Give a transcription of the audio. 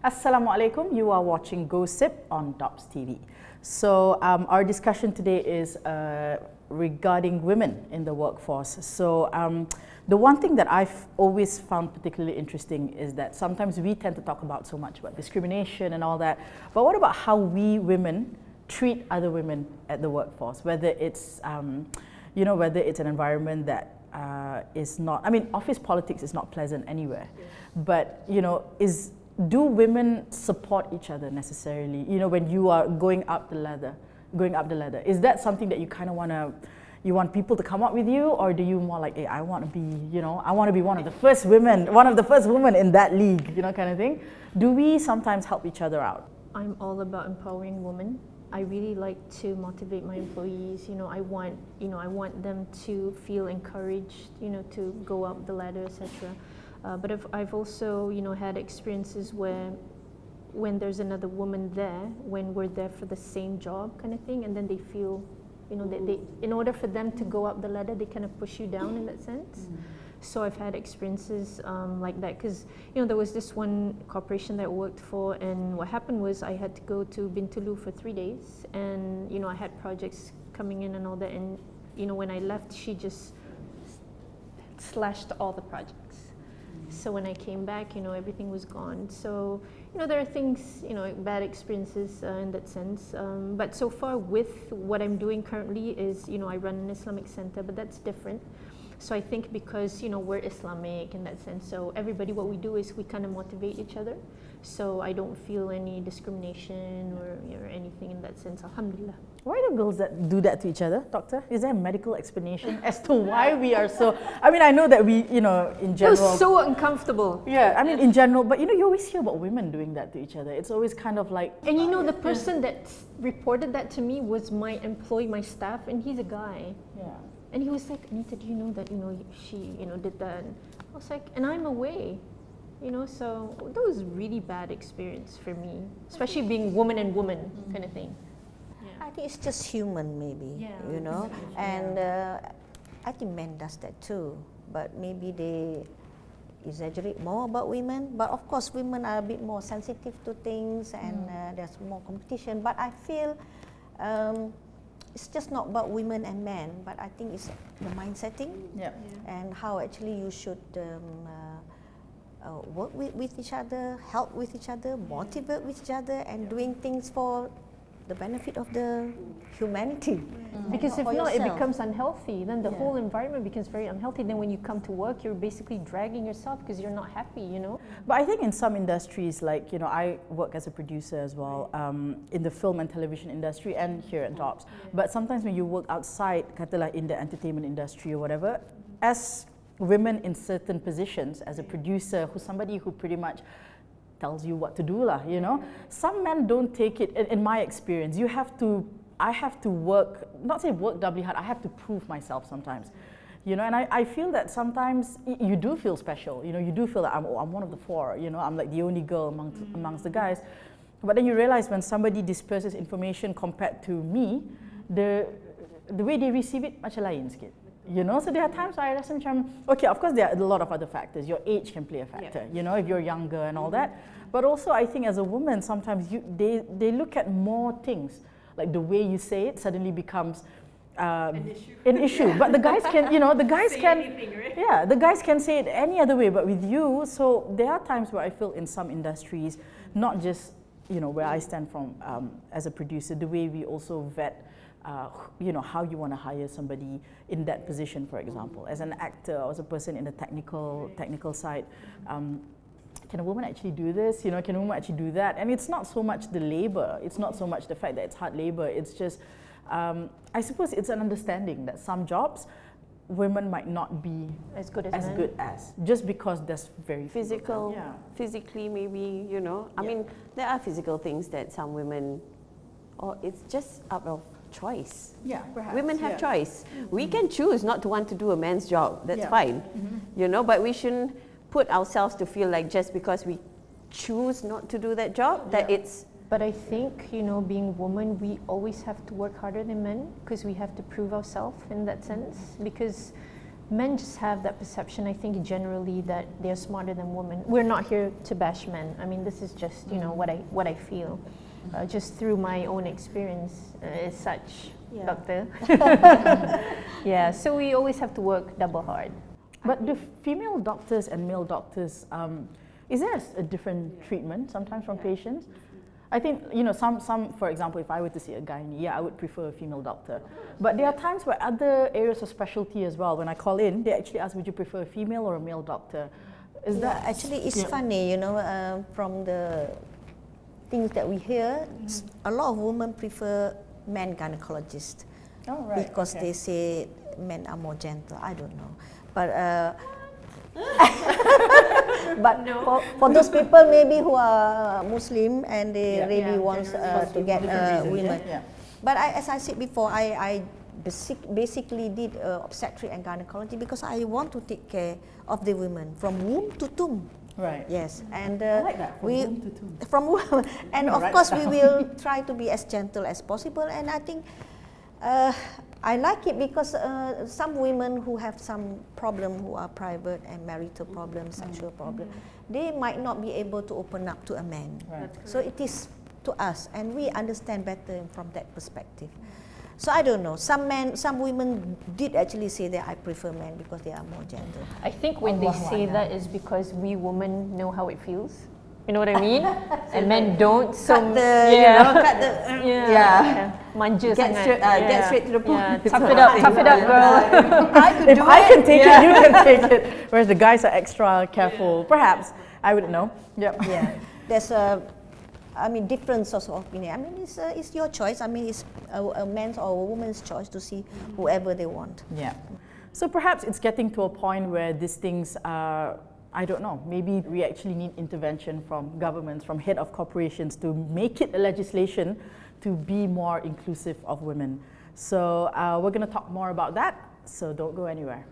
Assalamu alaikum, you are watching Gossip on DOPStv. So our discussion today is regarding women in the workforce. So the one thing that I've always found particularly interesting is that sometimes we tend to talk about so much about discrimination and all that, but what about how we women treat other women at the workforce, whether it's whether it's an environment that is not, I mean, office politics is not pleasant anywhere, but do women support each other necessarily? When you are going up the ladder, is that something that you kind of you want people to come up with you, or do you more like, hey, I want to be, one of the first women in that league, kind of thing? Do we sometimes help each other out? I'm all about empowering women. I really like to motivate my employees. I want them to feel encouraged, to go up the ladder, etc. But I've also, had experiences where when there's another woman there, when we're there for the same job kind of thing, and then they feel, that they, in order for them to go up the ladder, they kind of push you down in that sense. So I've had experiences like that, because there was this one corporation that I worked for, and what happened was I had to go to Bintulu for 3 days, and I had projects coming in and all that, and when I left, she just slashed all the projects. So when I came back, everything was gone. So there are things, bad experiences in that sense. But so far with what I'm doing currently is, I run an Islamic center, but that's different. So I think because, we're Islamic in that sense, so everybody, what we do is we kind of motivate each other. So I don't feel any discrimination or anything in that sense, alhamdulillah. Why do girls do that to each other, doctor? Is there a medical explanation as to why we are so, I mean, I know that we, in general. It's so uncomfortable. Yeah, I mean, in general, but you always hear about women doing that to each other. It's always kind of like. And the person that reported that to me was my employee, my staff, and he's a guy. Yeah. And he was like, Anita, do you know that, she, did that? And I was like, and I'm away, so that was a really bad experience for me, especially being woman and woman kind of thing. I think it's just human, maybe, and I think men does that too, but maybe they exaggerate more about women. But of course, women are a bit more sensitive to things, and there's more competition. But I feel it's just not about women and men, but I think it's the mindsetting and how actually you should work with each other, help with each other, motivate with each other, and doing things for the benefit of the humanity. Because if not, it becomes unhealthy. Then the whole environment becomes very unhealthy. Then when you come to work, you're basically dragging yourself because you're not happy, But I think in some industries, like, I work as a producer as well, in the film and television industry and here at DOPS. But sometimes when you work outside, katalah in the entertainment industry or whatever, as women in certain positions, as a producer, who's somebody who pretty much tells you what to do lah, Some men don't take it, in my experience. I have to work, not say work doubly hard, I have to prove myself sometimes. And I feel that sometimes you do feel special, you do feel that I'm one of the four, I'm like the only girl amongst the guys. But then you realize when somebody disperses information compared to me, the way they receive it, macam lain sikit. So there are times I rasa macam, okay, of course there are a lot of other factors. Your age can play a factor, if you're younger and all that. But also I think as a woman, sometimes they look at more things. Like the way you say it suddenly becomes an issue. But the guys can, the guys can, anything, right? Yeah, the guys can say it any other way. But with you, so there are times where I feel in some industries, not just, where I stand from as a producer, the way we also vet how you want to hire somebody in that position, for example, as an actor or as a person in the technical side. Can a woman actually do this? Can a woman actually do that? And it's not so much the labor. It's not so much the fact that it's hard labor. It's just, I suppose it's an understanding that some jobs women might not be as good as just because there's very physical, physically maybe, I mean, there are physical things that some women, or it's just out of choice. Yeah, perhaps. Women have choice. We can choose not to want to do a man's job. That's fine. But we shouldn't put ourselves to feel like just because we choose not to do that job, that it's. But I think, being women, we always have to work harder than men because we have to prove ourselves in that sense. Because Men just have that perception, I think, generally that they're smarter than women. We're not here to bash men. I mean, this is just, you know, what I feel, just through my own experience as such, doctor. Yeah, so we always have to work double hard. But do female doctors and male doctors, is there a different treatment sometimes from patients? I think, you know, some, for example, if I were to see a gynae, yeah, I would prefer a female doctor. But there are times where other areas of specialty as well, when I call in, they actually ask, would you prefer a female or a male doctor? Is that actually, it's funny, you know, from the things that we hear, a lot of women prefer men gynecologists. Oh, right. Because they say men are more gentle. I don't know. But but for those people maybe who are Muslim and they really want to get women. But as I said before, I basically did obstetric and gynecology because I want to take care of the women from womb to tomb. Right. Yes, and I like that. From womb to tomb. From womb, and of course we will try to be as gentle as possible. And I think I like it because some women who have some problem, who are private and marital problems, sexual problems, they might not be able to open up to a man. Right. So it is to us, and we understand better from that perspective. So I don't know. Some women did actually say that I prefer men because they are more gentle. I think when they say that is because we women know how it feels. You know what I mean? And men don't. So cut the manja Get straight to the point. Tough it up, girl. If I can take it, you can take it. Whereas the guys are extra careful. Perhaps, I wouldn't know. Yep. Yeah, there's different sorts of opinion. I mean, it's your choice. I mean, it's a man's or a woman's choice to see whoever they want. Yeah. So perhaps it's getting to a point where these things are, I don't know, maybe we actually need intervention from governments, from head of corporations to make it a legislation to be more inclusive of women. So we're going to talk more about that, so don't go anywhere.